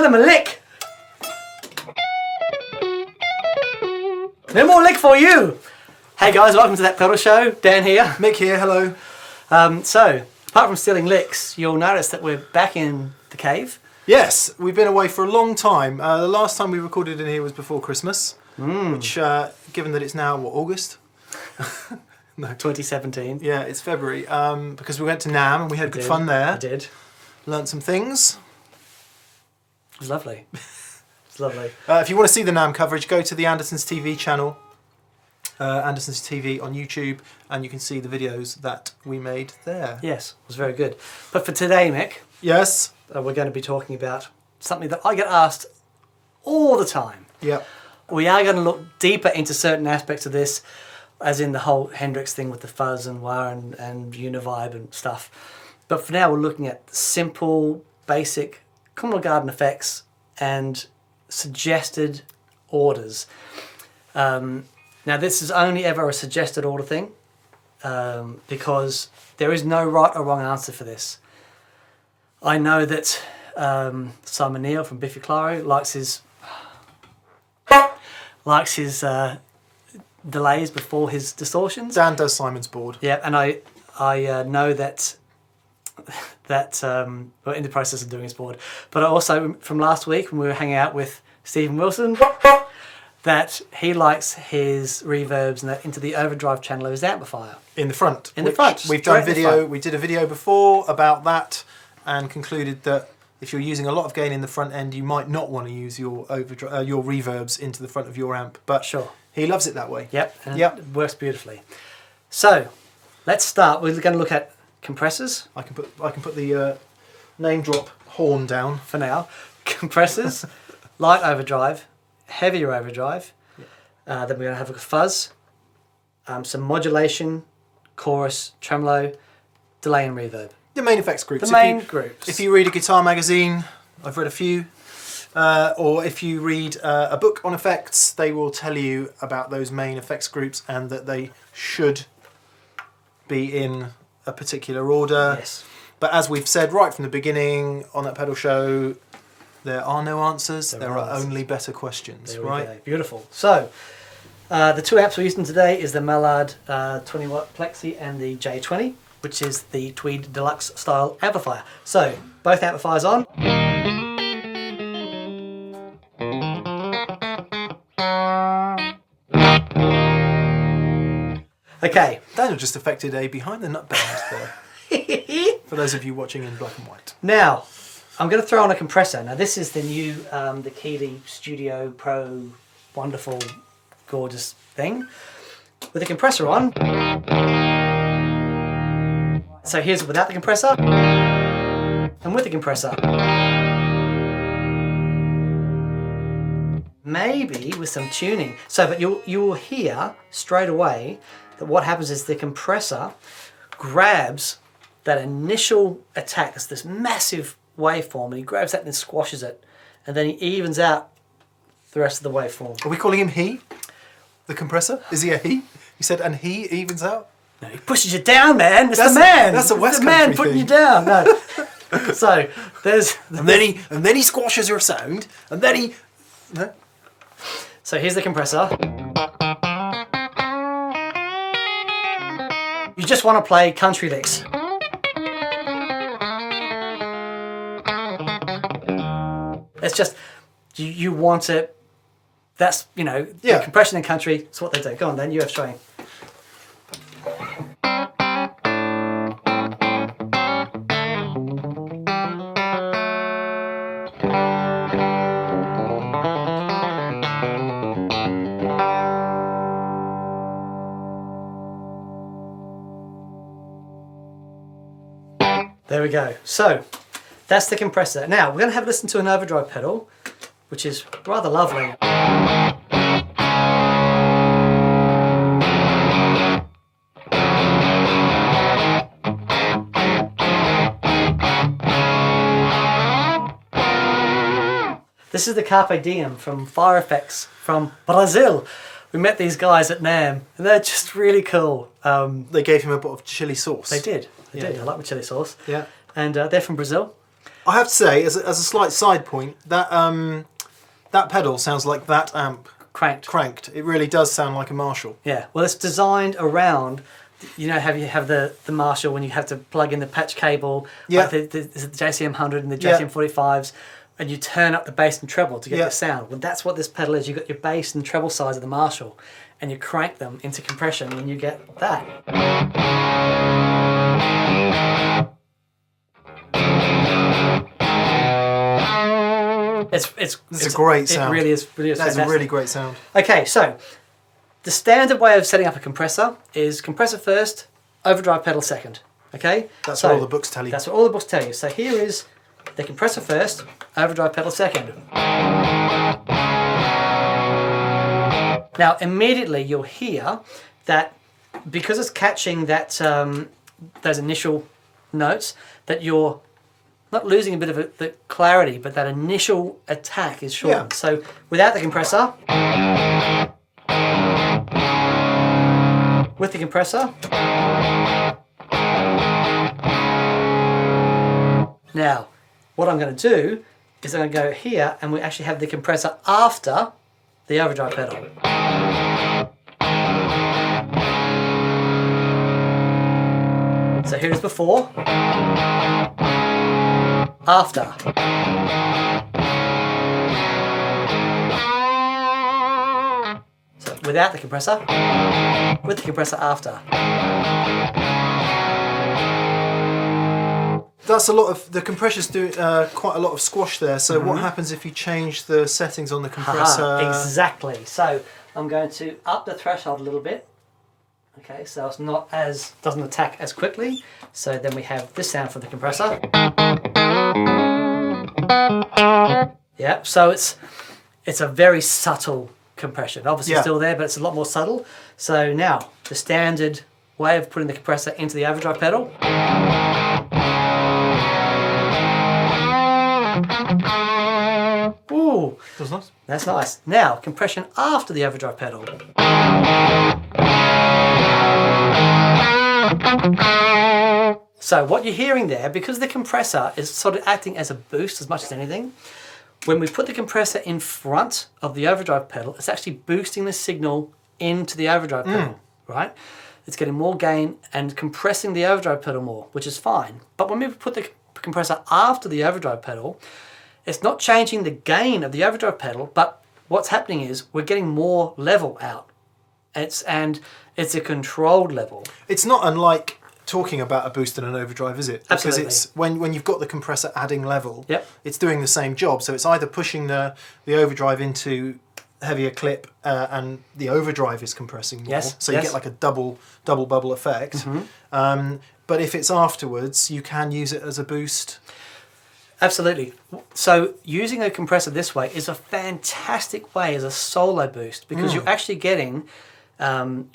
Give him a lick. No more lick for you. Hey guys, welcome to That Pedal Show. Dan here. Mick here, hello. So, apart from stealing licks, you'll notice that we're back in the cave. Yes, we've been away for a long time. The last time we recorded in here was before Christmas, which, given that it's now, what, August? No, 2017. Yeah, it's February, because we went to Nam and we had good fun there. I did. Learned some things. It was lovely. It's lovely. If you want to see the Nam coverage, go to the Anderson's TV channel, Anderson's TV on YouTube, and you can see the videos that we made there. Yes, it was very good. But for today, Mick, Yes. we're going to be talking about something that I get asked all the time. Yep. We are going to look deeper into certain aspects of this, as in the whole Hendrix thing with the fuzz and wah and univibe and stuff. But for now, we're looking at simple, basic common garden effects and suggested orders. Now, this is only ever a suggested order thing, because there is no right or wrong answer for this. I know that Simon Neil from Biffy Clyro likes his delays before his distortions. Dan does Simon's board. Yeah, and I know that we're in the process of doing his board. But I also, from last week when we were hanging out with Stephen Wilson, that he likes his reverbs and that into the overdrive channel of his amplifier. In the front. In the front. We've done video. We did a video before about that and concluded that if you're using a lot of gain in the front end, you might not want to use your your reverbs into the front of your amp. But sure, he loves it that way. Yep. And it works beautifully. So let's start. We're going to look at compressors. I can put the name drop horn down for now. Compressors, light overdrive, heavier overdrive. Then we're going to have a fuzz, some modulation, chorus, tremolo, delay and reverb. The main effects groups. The main groups. If you read a guitar magazine, I've read a few, or if you read a book on effects, they will tell you about those main effects groups and that they should be in a particular order. Yes. But as we've said right from the beginning on That Pedal Show, there are no answers. There are only better questions, right? Go. Beautiful. So, the two amps we're using today is the Mallard 20 watt Plexi and the J20, which is the Tweed Deluxe style amplifier. So, both amplifiers on. Okay. Daniel just affected a behind the nut band there. For those of you watching in black and white. Now, I'm going to throw on a compressor. Now, this is the new, the Keeley Studio Pro wonderful, gorgeous thing. With the compressor on. So here's without the compressor. And with the compressor. Maybe with some tuning. So, but you will hear straight away that what happens is the compressor grabs that initial attack, that's this massive waveform, and he grabs that and squashes it, and then he evens out the rest of the waveform. Are we calling him he? The compressor? Is he a he? You said, and he evens out? No, he pushes you down, man. It's the man. That's a West Country man putting thing. you down. No. So there's and then he squashes your sound, and then he. No? So here's the compressor. You just want to play country licks. It's just you want it. That's the compression in country. That's what they do. Go on, then you have showing. There we go. So that's the compressor. Now we're going to have a listen to an overdrive pedal, which is rather lovely. This is the Carpe Diem from Fire Effects from Brazil. We met these guys at NAMM, and they're just really cool. They gave him a bottle of chili sauce. They did. They did. I like my chili sauce. Yeah. And they're from Brazil. I have to say, as a slight side point, that that pedal sounds like that amp cranked. It really does sound like a Marshall. Yeah, well, it's designed around, you know, you have the Marshall when you have to plug in the patch cable, yeah. like the JCM 100 and the JCM 45s, and you turn up the bass and treble to get the sound. Well, that's what this pedal is. You've got your bass and treble sides of the Marshall, and you crank them into compression, and you get that. It's a great sound. It really is. Really is That's fantastic. a really great sound. Okay, so the standard way of setting up a compressor is compressor first, overdrive pedal second. Okay? That's what all the books tell you. That's what all the books tell you. So here is the compressor first, overdrive pedal second. Now immediately you'll hear that because it's catching that those initial notes, that you're not losing a bit of the clarity, but that initial attack is shortened. Yeah. So without the compressor, with the compressor, now what I'm going to do is I'm going to go here and we actually have the compressor after the overdrive pedal. So here it is before, after. So without the compressor, with the compressor after. That's a lot of, the compressors do quite a lot of squash there. So what happens if you change the settings on the compressor? Aha, exactly. So I'm going to up the threshold a little bit. Okay, so it's not as, doesn't attack as quickly. So then we have this sound from the compressor. Yeah, so it's a very subtle compression. Obviously still there, but it's a lot more subtle. So now the standard way of putting the compressor into the overdrive pedal. Ooh, That's nice. that's nice. Now compression after the overdrive pedal. So what you're hearing there, because the compressor is sort of acting as a boost as much as anything, when we put the compressor in front of the overdrive pedal, it's actually boosting the signal into the overdrive pedal, right? It's getting more gain and compressing the overdrive pedal more, which is fine. But when we put the compressor after the overdrive pedal, it's not changing the gain of the overdrive pedal, but what's happening is we're getting more level out. It's a controlled level. It's not unlike talking about a boost and an overdrive, is it? Because Absolutely. it's when you've got the compressor adding level, Yep. it's doing the same job. So it's either pushing the overdrive into heavier clip and the overdrive is compressing more. Yes, So you yes. get like a double bubble effect. But if it's afterwards, you can use it as a boost. Absolutely. So using a compressor this way is a fantastic way as a solo boost because you're actually getting,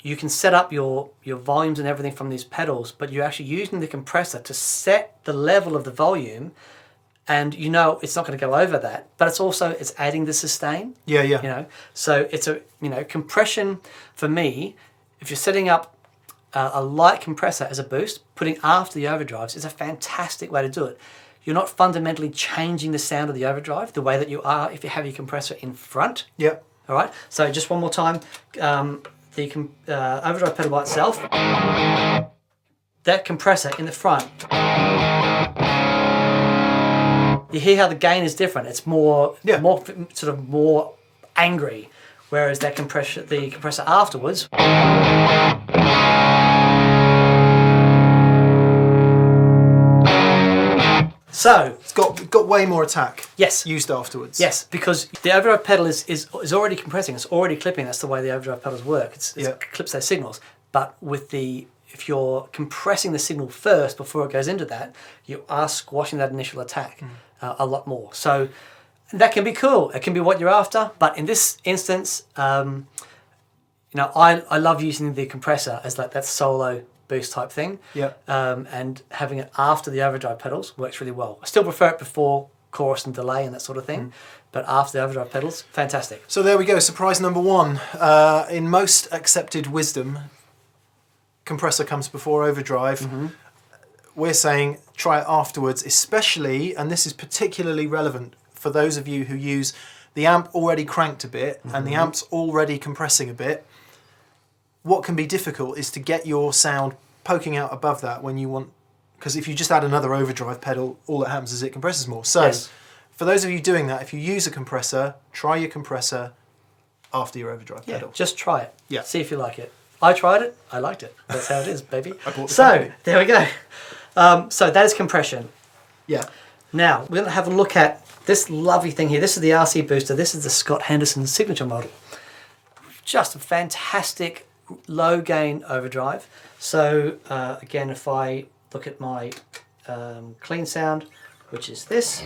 you can set up your volumes and everything from these pedals, but you're actually using the compressor to set the level of the volume, and you know it's not going to go over that, but it's adding the sustain. Yeah, yeah. You know, so it's compression for me. If you're setting up a light compressor as a boost, putting after the overdrives is a fantastic way to do it. You're not fundamentally changing the sound of the overdrive the way that you are if you have your compressor in front. Yep. All right. So just one more time, the overdrive pedal by itself, that compressor in the front. You hear how the gain is different. It's more angry, whereas the compressor afterwards. So It's got way more attack. Yes. Used afterwards. Yes, because the overdrive pedal is already compressing. It's already clipping. That's the way the overdrive pedals work. It clips those signals. But if you're compressing the signal first before it goes into that, you are squashing that initial attack a lot more. So that can be cool. It can be what you're after. But in this instance, I love using the compressor as like that solo boost type thing. Yeah. And having it after the overdrive pedals works really well. I still prefer it before chorus and delay and that sort of thing, but after the overdrive pedals, fantastic. So there we go, surprise number one. In most accepted wisdom, compressor comes before overdrive. We're saying try it afterwards, especially, and this is particularly relevant for those of you who use the amp already cranked a bit and the amp's already compressing a bit. What can be difficult is to get your sound poking out above that when you want, because if you just add another overdrive pedal, all that happens is it compresses more. So for those of you doing that, if you use a compressor, try your compressor after your overdrive pedal. Just try it. Yeah. See if you like it. I tried it. I liked it. That's how it is, baby. So there we go. So that is compression. Yeah. Now we're going to have a look at this lovely thing here. This is the RC booster. This is the Scott Henderson signature model. Just a fantastic low gain overdrive. So again, if I look at my clean sound, which is this.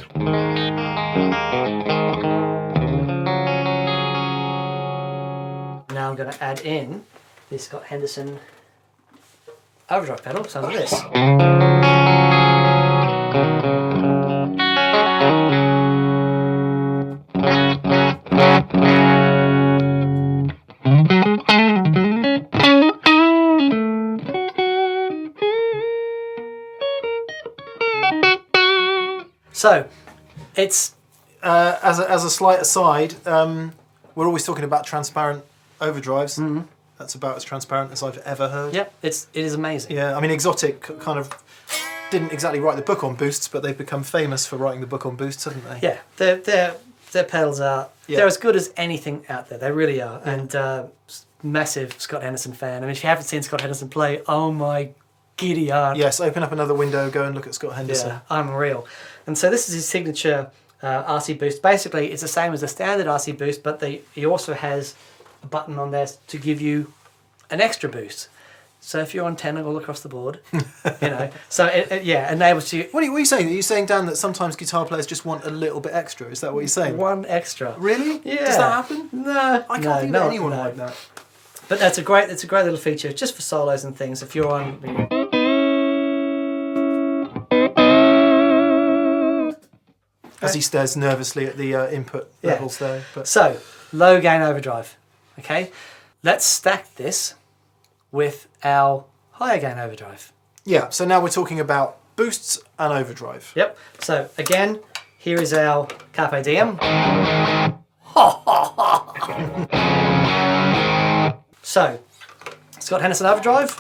Now I'm going to add in the Scott Henderson overdrive pedal. Sounds like this. So, it's as a slight aside, we're always talking about transparent overdrives. Mm-hmm. That's about as transparent as I've ever heard. Yep, it is amazing. Yeah, I mean, Exotic kind of didn't exactly write the book on boosts, but they've become famous for writing the book on boosts, haven't they? Yeah, their pedals are they're as good as anything out there. They really are. Yeah. And massive Scott Henderson fan. I mean, if you haven't seen Scott Henderson play, oh my giddy aunt. Yes, open up another window, go and look at Scott Henderson. Yeah, unreal. And so this is his signature RC boost. Basically, it's the same as the standard RC boost, but he also has a button on there to give you an extra boost. So if you're on tenor all across the board, so it enables you. What are you saying? Are you saying, Dan, that sometimes guitar players just want a little bit extra? Is that what you're saying? One extra. Really? Yeah. Does that happen? No. I can't think of anyone like that. But it's a great little feature just for solos and things. If you're on. As he stares nervously at the input levels there. But. So, low gain overdrive. Okay, let's stack this with our higher gain overdrive. Yeah, so now we're talking about boosts and overdrive. Yep, so again, here is our Carpe Diem. So, Scott Henderson overdrive.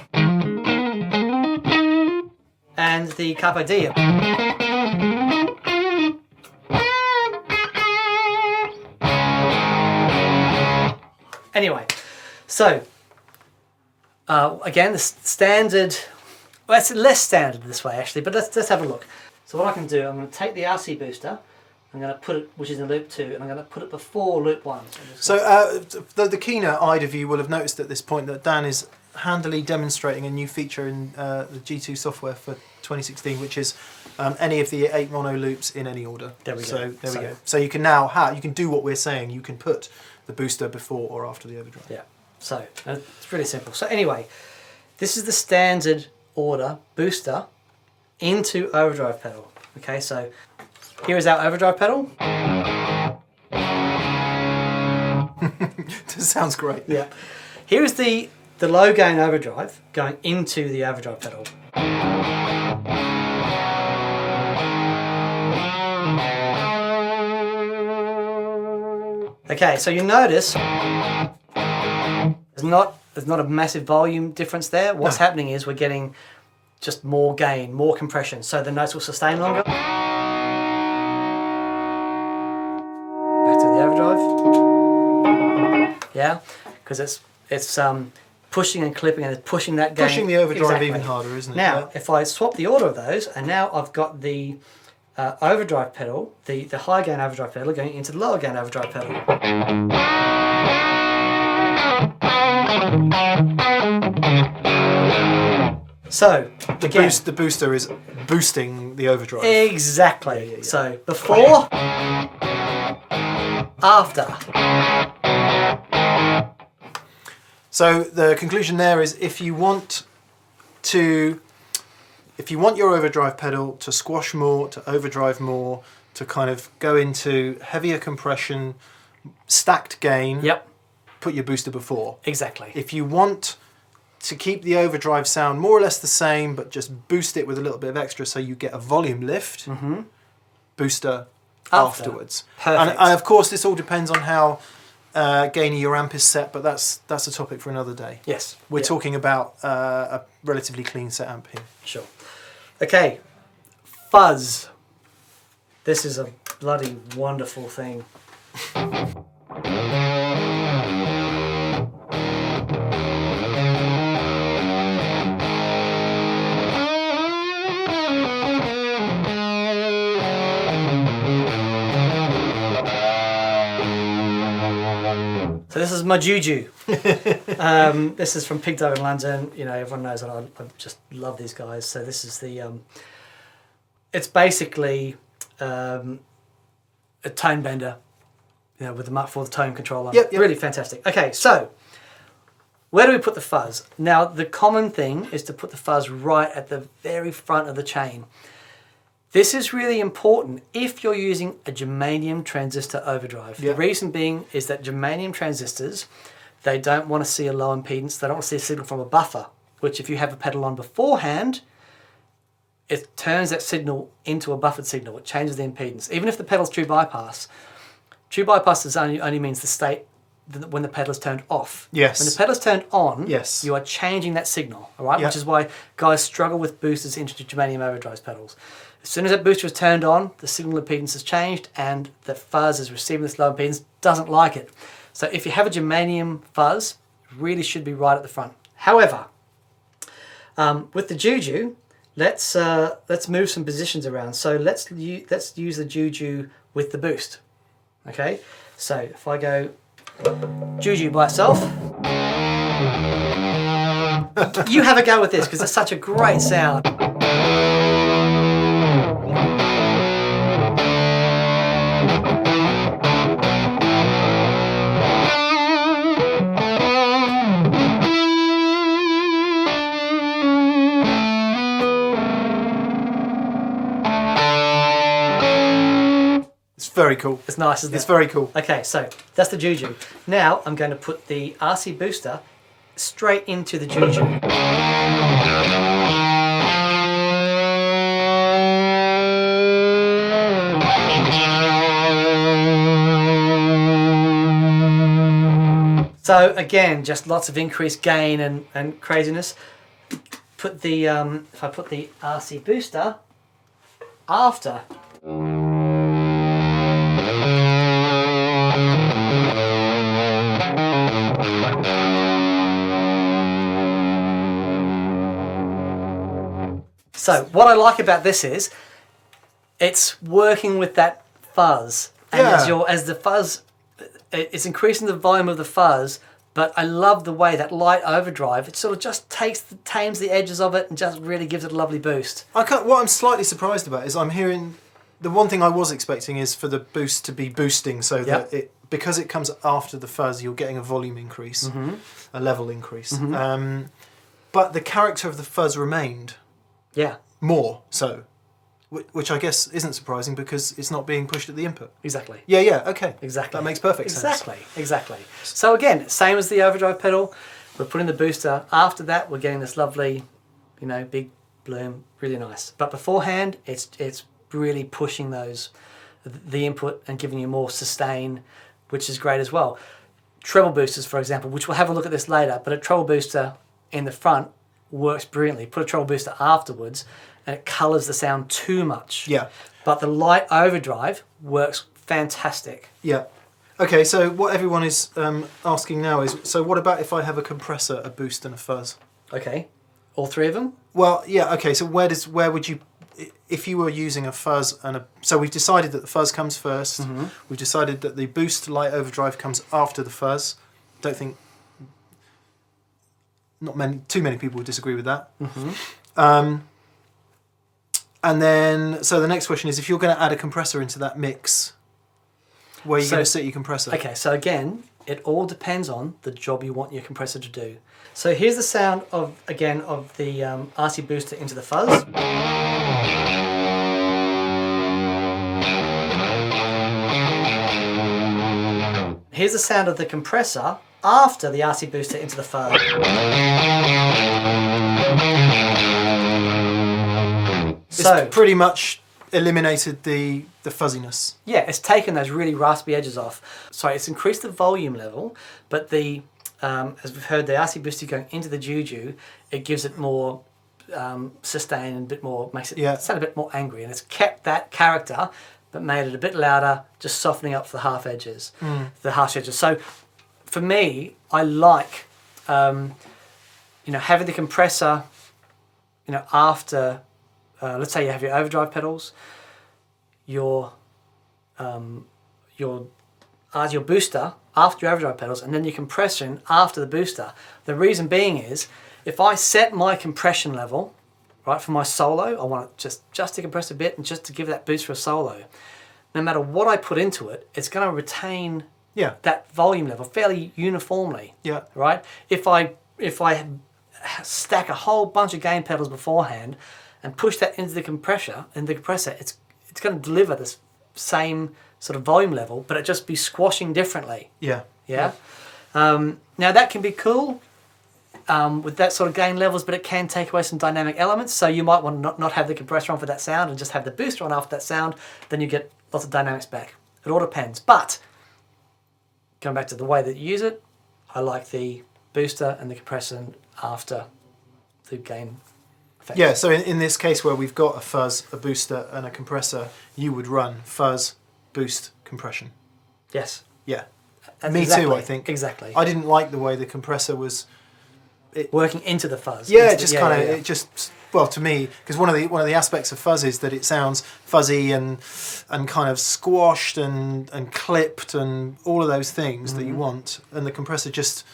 And the Carpe Diem. Anyway, so again, the standard, well, it's less standard this way actually, but let's have a look. So what I can do, I'm going to take the RC booster, I'm going to put it, which is in loop 2, and I'm going to put it before loop 1. So the keener-eyed of you will have noticed at this point that Dan is handily demonstrating a new feature in the G2 software for 2016, which is any of the 8 mono loops in any order. There we go. So there we go. So you can now you can do what we're saying. You can put the booster before or after the overdrive. Yeah. So it's really simple. So anyway, this is the standard order booster into overdrive pedal. Okay, so here is our overdrive pedal. This sounds great. Yeah. Here is the low gain overdrive going into the overdrive pedal. Okay, so you notice there's not a massive volume difference there. What's happening is we're getting just more gain, more compression, so the notes will sustain longer. Back to the overdrive. Yeah, because it's pushing and clipping and it's pushing that gain. Pushing the overdrive even harder, isn't it? Now, if I swap the order of those, and now I've got the overdrive pedal, the high gain overdrive pedal going into the lower gain overdrive pedal. So the booster is boosting the overdrive. Exactly. Yeah. So before, after. So the conclusion there is if you want your overdrive pedal to squash more, to overdrive more, to kind of go into heavier compression, stacked gain, yep, put your booster before. Exactly. If you want to keep the overdrive sound more or less the same, but just boost it with a little bit of extra so you get a volume lift, booster afterwards. Perfect. And of course, this all depends on how gainy your amp is set, but that's a topic for another day. Yes. We're talking about a relatively clean set amp here. Sure. Okay, Fuzz. This is a bloody wonderful thing. So this is my Juju. This is from Pig Dog in London. You know, everyone knows that I just love these guys. So this is the, it's basically a tone bender, you know, with the Mark IV tone controller. Yep. Really fantastic. Okay, so where do we put the fuzz? Now, the common thing is to put the fuzz right at the very front of the chain. This is really important if you're using a germanium transistor overdrive. Yep. The reason being is that germanium transistors, they don't want to see a low impedance, they don't want to see a signal from a buffer, which if you have a pedal on beforehand, it turns that signal into a buffered signal. It changes the impedance. Even if the pedal's true bypass is only means the state when the pedal is turned off. Yes. When the pedal is turned on, yes, you are changing that signal, all right? Yep. Which is why guys struggle with boosters into germanium overdrive pedals. As soon as that booster is turned on, the signal impedance has changed and the fuzz is receiving this low impedance, doesn't like it. So if you have a germanium fuzz, it really should be right at the front. However, with the Juju, let's move some positions around. So let's use the Juju with the boost. Okay, so if I go Juju by itself, you have a go with this because it's such a great sound. Very cool. It's nice, isn't it? It's very cool. Okay, so that's the Juju. Now I'm going to put the RC booster straight into the Juju. So again, just lots of increased gain and craziness. Put the if I put the RC booster after. So what I like about this is it's working with that fuzz, and as the fuzz, it's increasing the volume of the fuzz. But I love the way that light overdrive, it sort of just tames the edges of it and just really gives it a lovely boost. What I'm slightly surprised about is I'm hearing, the one thing I was expecting is for the boost to be boosting so that because it comes after the fuzz, you're getting a volume increase, a level increase. But the character of the fuzz remained. Yeah. More so. Which I guess isn't surprising because it's not being pushed at the input. Exactly. Yeah, okay. Exactly. That makes perfect sense. Exactly. So again, same as the overdrive pedal, we're putting the booster. After that, we're getting this lovely, you know, big bloom, really nice. But beforehand, it's really pushing the input and giving you more sustain, which is great as well. Treble boosters, for example, which we'll have a look at this later, but a treble booster in the front works brilliantly. Put a treble booster afterwards and it colours the sound too much. Yeah. But the light overdrive works fantastic. Yeah. Okay, so what everyone is asking now is, so what about if I have a compressor, a boost and a fuzz? Okay. All three of them? Well, yeah, okay, so where would you, if you were using a fuzz and a, so we've decided that the fuzz comes first, we've decided that the boost light overdrive comes after the fuzz. Don't think, too many people would disagree with that. And then, so the next question is, if you're going to add a compressor into that mix, where are you going to sit your compressor? Okay, so again, it all depends on the job you want your compressor to do. So here's the sound of the RC booster into the fuzz. here's the sound of the compressor after the RC booster into the fuzz. It's pretty much eliminated the fuzziness. Yeah, it's taken those really raspy edges off. Sorry, it's increased the volume level, but the as we've heard, the RC booster going into the Juju, it gives it more sustain and a bit more, makes it sound a bit more angry, and it's kept that character but made it a bit louder, just softening up the harsh edges. So for me, I like having the compressor after let's say you have your overdrive pedals, your booster after your overdrive pedals, and then your compression after the booster. The reason being is, if I set my compression level, right, for my solo, I want it just to compress a bit and just to give that boost for a solo. No matter what I put into it, it's going to retain that volume level fairly uniformly. Yeah. Right. If I stack a whole bunch of gain pedals beforehand and push that into the compressor, it's going to deliver this same sort of volume level, but it just be squashing differently. Yeah. Yeah. Now that can be cool with that sort of gain levels, but it can take away some dynamic elements. So you might want to not have the compressor on for that sound and just have the booster on after that sound. Then you get lots of dynamics back. It all depends. But going back to the way that you use it, I like the booster and the compressor after the gain effect. Yeah, so in this case where we've got a fuzz, a booster and a compressor, you would run fuzz, boost, compression. Yes. Yeah. Me too, I think. Exactly. I didn't like the way the compressor was working into the fuzz. Yeah, it just well, to me, because one of the aspects of fuzz is that it sounds fuzzy and kind of squashed and clipped and all of those things that you want, and the compressor just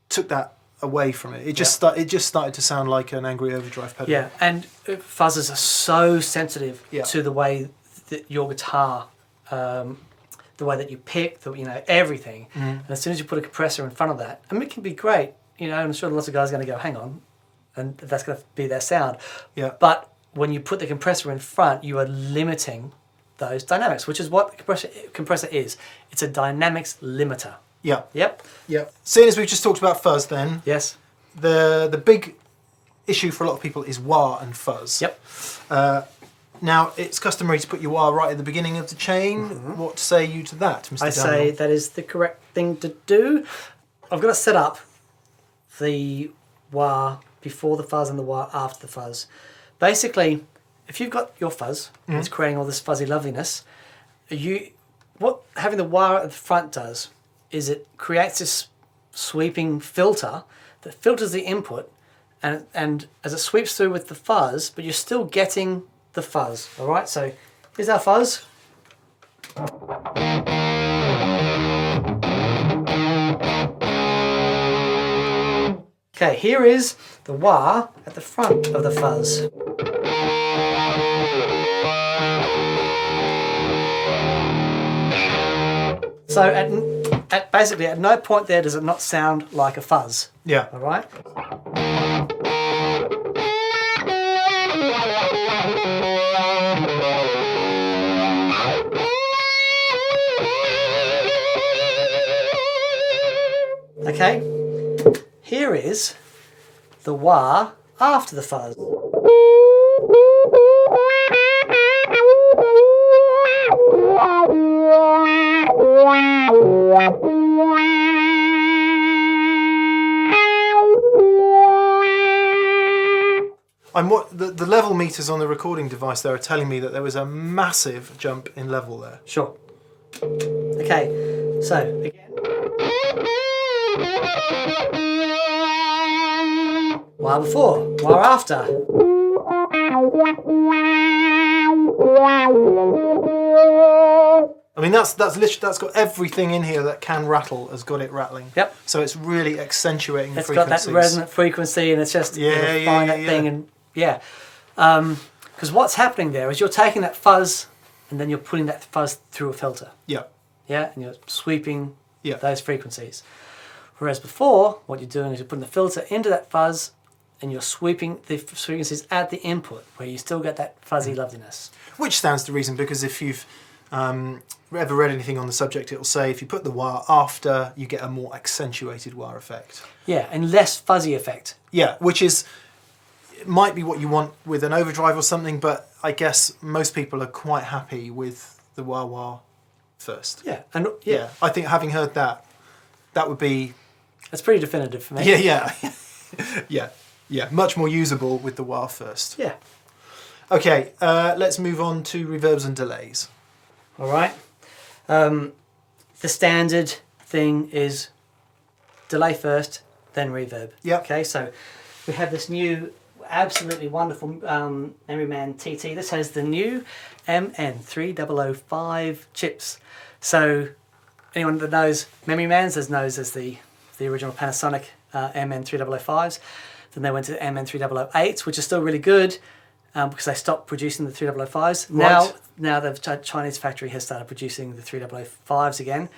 took that away from it. It just started to sound like an angry overdrive pedal. Yeah, and fuzzes are so sensitive to the way that your guitar, the way that you pick, everything. And as soon as you put a compressor in front of that, I mean, it can be great. I'm sure lots of guys are going to go, hang on, and that's going to be their sound. Yeah. But when you put the compressor in front, you are limiting those dynamics, which is what the compressor is. It's a dynamics limiter. Yeah. Yep. Yeah. Seeing as we've just talked about fuzz then. Yes. The big issue for a lot of people is wah and fuzz. Yep. Now, it's customary to put your wah right at the beginning of the chain. What say you to that, Mr. I say that is the correct thing to do. I've got to set up the wah before the fuzz and the wah after the fuzz. Basically, if you've got your fuzz, it's creating all this fuzzy loveliness, what having the wah at the front does is it creates this sweeping filter that filters the input, and as it sweeps through with the fuzz, but you're still getting the fuzz. All right, so here's our fuzz. Okay, here is the wah at the front of the fuzz. So basically at no point there does it not sound like a fuzz. Yeah. All right. Okay. Here is the wah after the fuzz. The level meters on the recording device there are telling me that there was a massive jump in level there. Sure. Okay, so again. Wah before, wah after. I mean, that's got everything in here that can rattle has got it rattling. Yep. So it's really accentuating the frequencies. It's got that resonant frequency, and it's just find that thing, and because what's happening there is you're taking that fuzz, and then you're putting that fuzz through a filter. Yeah. Yeah, and you're sweeping those frequencies. Whereas before, what you're doing is you're putting the filter into that fuzz, and you're sweeping the frequencies at the input, where you still get that fuzzy loveliness. Which stands to reason, because if you've Ever read anything on the subject, it'll say if you put the wah after, you get a more accentuated wah effect. Yeah, and less fuzzy effect. Yeah, which is might be what you want with an overdrive or something, but I guess most people are quite happy with the wah wah first. Yeah, and yeah, I think having heard that, that would be... That's pretty definitive for me. Yeah, much more usable with the wah first. Yeah. Okay, let's move on to reverbs and delays. All right. The standard thing is delay first, then reverb. Yeah. Okay, so we have this new, absolutely wonderful Memory Man TT. This has the new MN3005 chips. So anyone that knows Memory Mans knows as the original Panasonic MN3005s. Then they went to MN3008s, which are still really good. Because they stopped producing the 3005s. Right. Now the Chinese factory has started producing the 3005s again,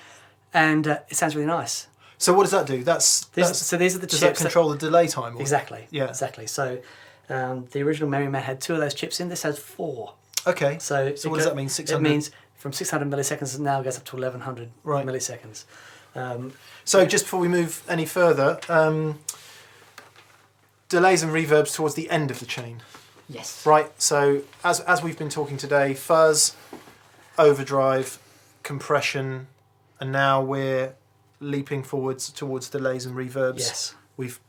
and it sounds really nice. So what does that do? So these are the does chips. that control the delay time? Or? Exactly. Yeah. Exactly. So the original Memory Man had 2 of those chips in. This has 4. Okay. So what does that mean? 600. It means from 600 milliseconds now goes up to 1100 right. milliseconds. So just before we move any further, delays and reverbs towards the end of the chain. Yes. Right, so as we've been talking today, fuzz, overdrive, compression, and now we're leaping forwards towards delays and reverbs. Yes. We've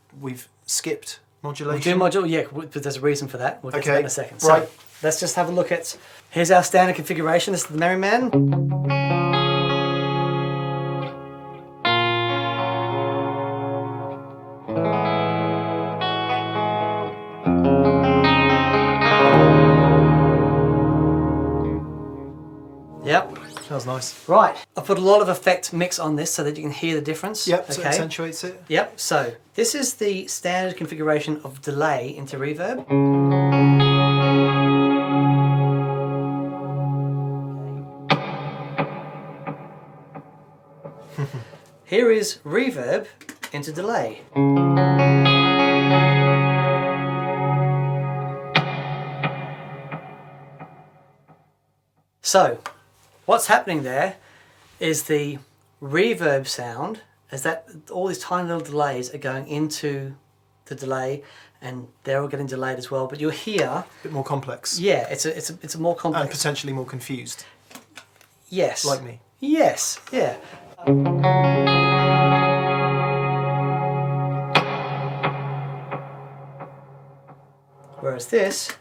skipped modulation. We'll do but there's a reason for that. We'll get to that in a second. Right. So let's just have a look at, here's our standard configuration. This is the Memory Man. Yep. Sounds nice. Right. I put a lot of effect mix on this so that you can hear the difference. Yep, okay. so it accentuates it. Yep, so this is the standard configuration of delay into reverb. Here is reverb into delay. So, what's happening there is the reverb sound, as that all these tiny little delays are going into the delay, and they're all getting delayed as well. But you'll hear A bit more complex. Yeah, it's a more complex. And potentially more confused. Yes. Like me. Yes. Yeah. Whereas this,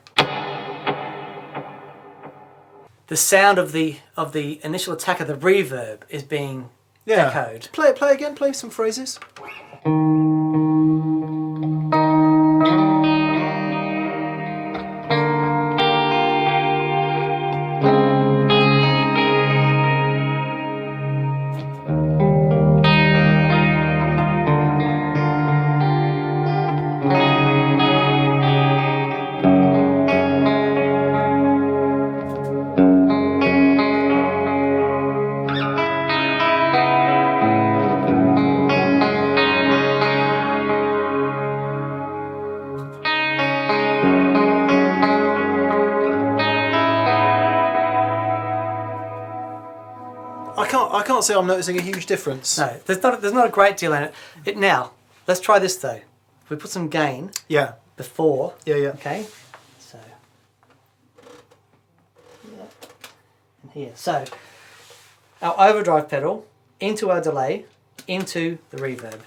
the sound of the initial attack of the reverb is being echoed. Play again, play some phrases. I can't say I'm noticing a huge difference. No, there's not a great deal in it. Now, let's try this though. If we put some gain before. Yeah. Okay. So and here. So our overdrive pedal into our delay into the reverb.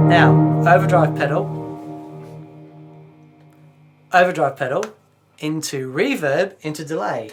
Now, overdrive pedal into reverb into delay.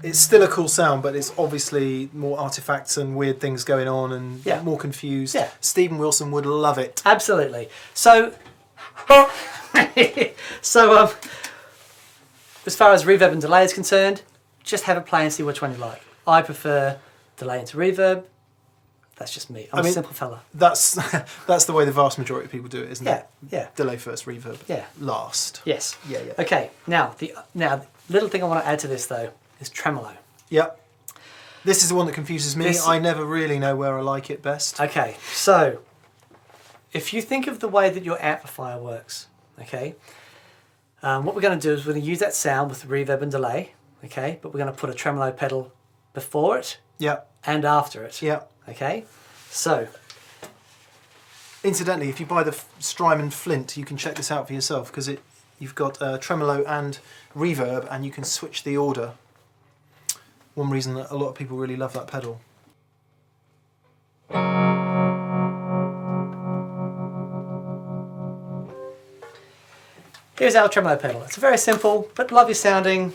it's still a cool sound, but it's obviously more artifacts and weird things going on and Yeah. more confused. Yeah. Stephen Wilson would love it. Absolutely. So, so as far as reverb and delay is concerned, just have it play and see which one you like. I prefer delay into reverb. That's just me. I'm a simple fella. That's the way the vast majority of people do it, isn't it? Yeah. Delay first, reverb last. Yes. Yeah. Okay. Now the little thing I want to add to this though is tremolo. Yep. This is the one that confuses me. I never really know where I like it best. Okay. So if you think of the way that your amplifier works, okay, what we're going to do is we're going to use that sound with reverb and delay, okay, but we're going to put a tremolo pedal before it and after it. Yeah. Okay, so incidentally, if you buy the Strymon Flint, you can check this out for yourself because you've got tremolo and reverb, and you can switch the order. One reason that a lot of people really love that pedal. Here's our tremolo pedal. It's very simple but lovely sounding.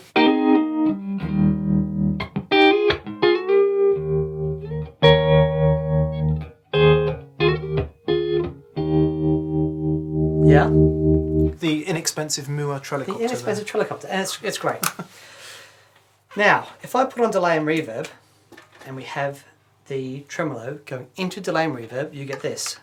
Yeah. The inexpensive Mua Trelicopter. The inexpensive Trelicopter, and it's great. Now, if I put on delay and reverb, and we have the tremolo going into delay and reverb, you get this.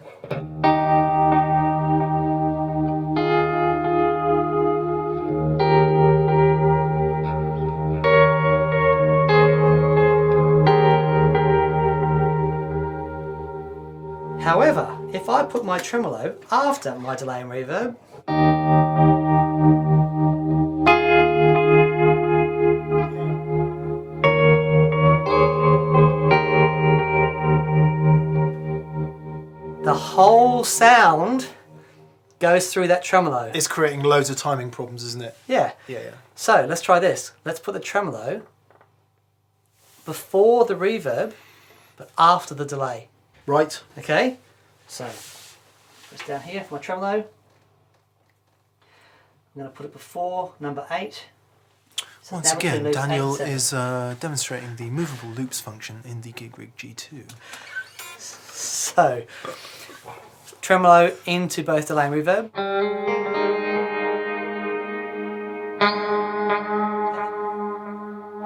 However, if I put my tremolo after my delay and reverb, the whole sound goes through that tremolo. It's creating loads of timing problems, isn't it? Yeah. Yeah. So let's try this. Let's put the tremolo before the reverb, but after the delay. Right. Okay, so it's down here for my tremolo. I'm going to put it before number 8. So once again, Daniel is demonstrating the movable loops function in the Gig Rig G2. So, tremolo into both delay and reverb.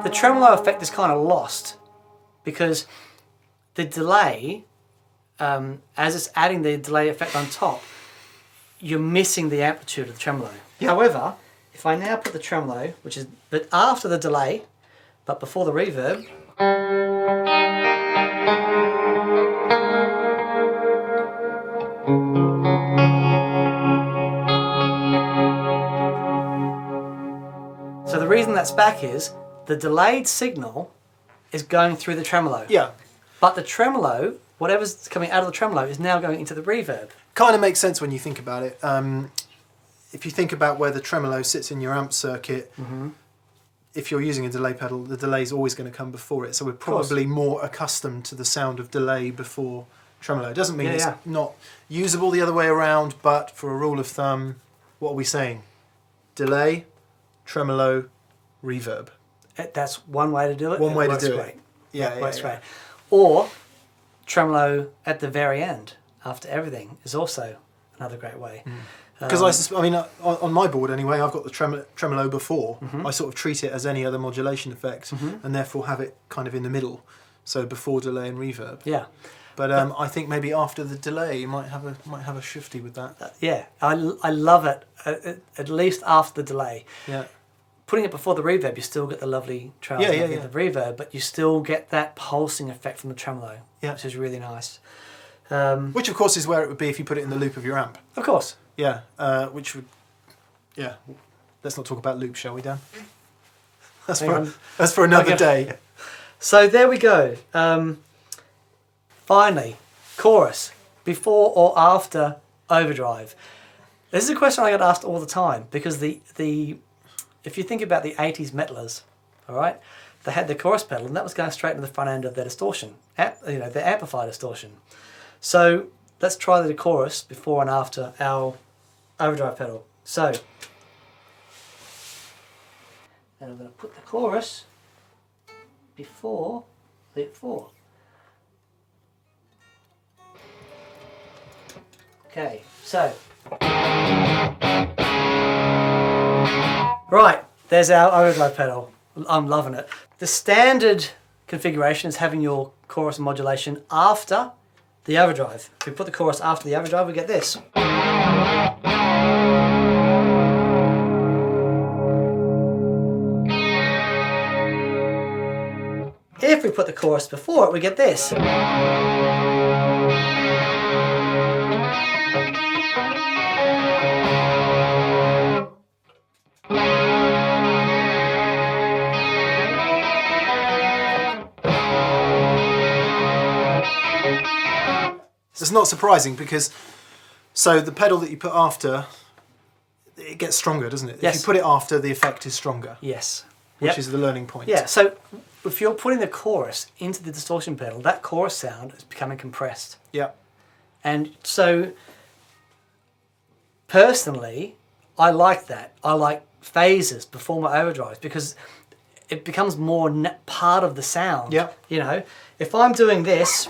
The tremolo effect is kind of lost because the delay, as it's adding the delay effect on top, you're missing the amplitude of the tremolo. Yeah. However, if I now put the tremolo, which is but after the delay, but before the reverb, so the reason that's back is the delayed signal is going through the tremolo. Yeah. But the tremolo, whatever's coming out of the tremolo, is now going into the reverb. Kind of makes sense when you think about it. If you think about where the tremolo sits in your amp circuit, if you're using a delay pedal, the delay is always going to come before it. So we're probably more accustomed to the sound of delay before tremolo. It doesn't mean it's not usable the other way around, but for a rule of thumb, what are we saying? Delay, tremolo, reverb. That's one way to do it. One way to works do great. it. Yeah, Works great. Or tremolo at the very end after everything is also another great way. Because I mean, on my board anyway, I've got the tremolo before. I sort of treat it as any other modulation effect, and therefore have it kind of in the middle, so before delay and reverb. Yeah. But I think maybe after the delay, you might have a shifty with that. Yeah, I love it. At least after the delay. Yeah. Putting it before the reverb, you still get the lovely trails of the reverb, but you still get that pulsing effect from the tremolo, which is really nice. Which of course is where it would be if you put it in the loop of your amp. Of course. Yeah, which would, let's not talk about loops, shall we, Dan? That's for another day. So there we go. Finally, chorus, before or after overdrive. This is a question I get asked all the time because if you think about the 80s metalers, all right, they had the chorus pedal and that was going straight to the front end of their distortion, their amplifier distortion. So let's try the chorus before and after our overdrive pedal. So, and I'm going to put the chorus before hit 4. Okay, so. Right, there's our overdrive pedal. I'm loving it. The standard configuration is having your chorus and modulation after the overdrive. If we put the chorus after the overdrive, we get this. If we put the chorus before it, we get this. It's not surprising because, so the pedal that you put after, it gets stronger, doesn't it? Yes. If you put it after, the effect is stronger. Yes. Which is the learning point. Yeah, so if you're putting the chorus into the distortion pedal, that chorus sound is becoming compressed. Yeah. And so, personally, I like that. I like phases before my overdrives because it becomes more part of the sound. Yeah. You know, if I'm doing this,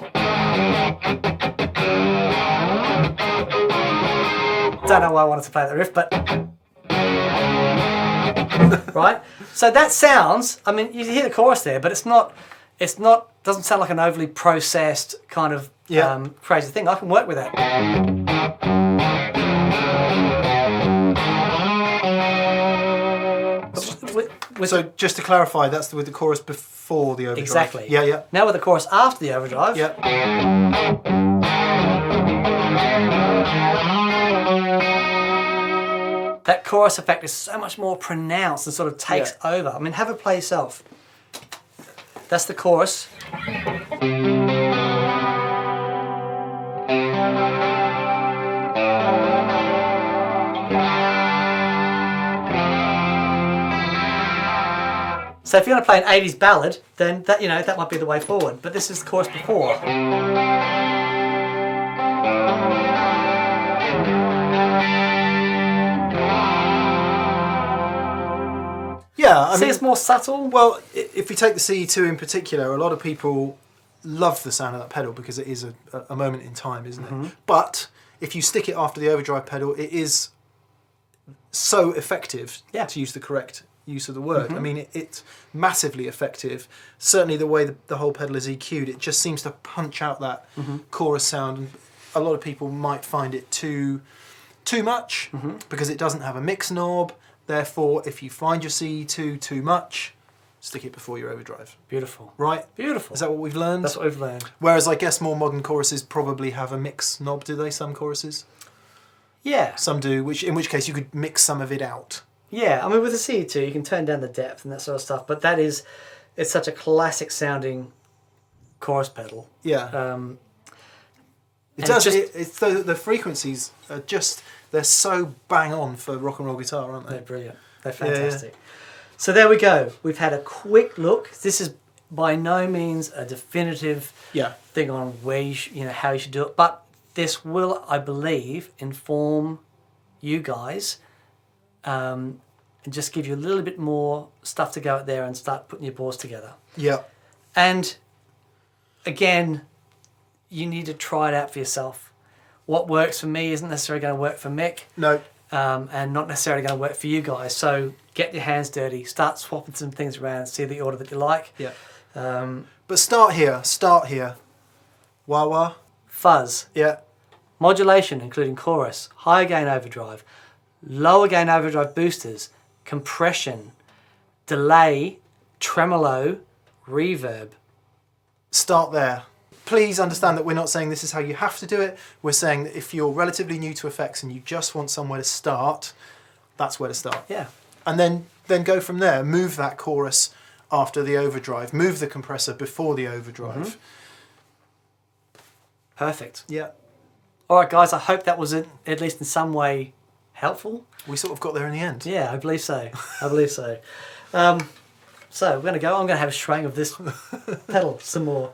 don't know why I wanted to play that riff, but right. So that sounds. I mean, you hear the chorus there, but it's not. Doesn't sound like an overly processed kind of crazy thing. I can work with that. So just to clarify, that's with the chorus before the overdrive. Exactly. Yeah, yeah. Now with the chorus after the overdrive. Yeah. That chorus effect is so much more pronounced and sort of takes over. I mean, have a play yourself. That's the chorus. So if you're going to play an 80s ballad, then that, you know, that might be the way forward. But this is the chorus before. Yeah, I mean, it's more subtle. Well, if we take the CE2 in particular, a lot of people love the sound of that pedal because it is a moment in time, isn't it? But if you stick it after the overdrive pedal, it is so effective, to use the correct use of the word. I mean, it's massively effective. Certainly the way the whole pedal is EQ'd, it just seems to punch out that chorus sound. And a lot of people might find it too much because it doesn't have a mix knob. Therefore, if you find your CE2 too much, stick it before your overdrive. Beautiful. Right? Beautiful. Is that what we've learned? That's what we've learned. Whereas I guess more modern choruses probably have a mix knob, do they? Some choruses? Yeah. Some do, in which case you could mix some of it out. Yeah, I mean with the CE2 you can turn down the depth and that sort of stuff, but it's such a classic sounding chorus pedal. Yeah. It does. It's the frequencies are just, they're so bang on for rock and roll guitar, aren't they? They're brilliant. They're fantastic. Yeah. So there we go. We've had a quick look. This is by no means a definitive thing on where how you should do it, but this will, I believe, inform you guys and just give you a little bit more stuff to go out there and start putting your boards together. Yeah. And again, you need to try it out for yourself. What works for me isn't necessarily going to work for Mick. No. And not necessarily going to work for you guys. So get your hands dirty, start swapping some things around, see the order that you like. Yeah. But start here. Wah-wah. Fuzz. Yeah. Modulation, including chorus, higher gain overdrive, lower gain overdrive boosters, compression, delay, tremolo, reverb. Start there. Please understand that we're not saying this is how you have to do it. We're saying that if you're relatively new to effects and you just want somewhere to start, that's where to start. Yeah. And then go from there. Move that chorus after the overdrive. Move the compressor before the overdrive. Perfect. Yeah. All right, guys, I hope that was at least in some way helpful. We sort of got there in the end. Yeah, I believe so. I believe so. So we're going to go. I'm going to have a swing of this pedal some more.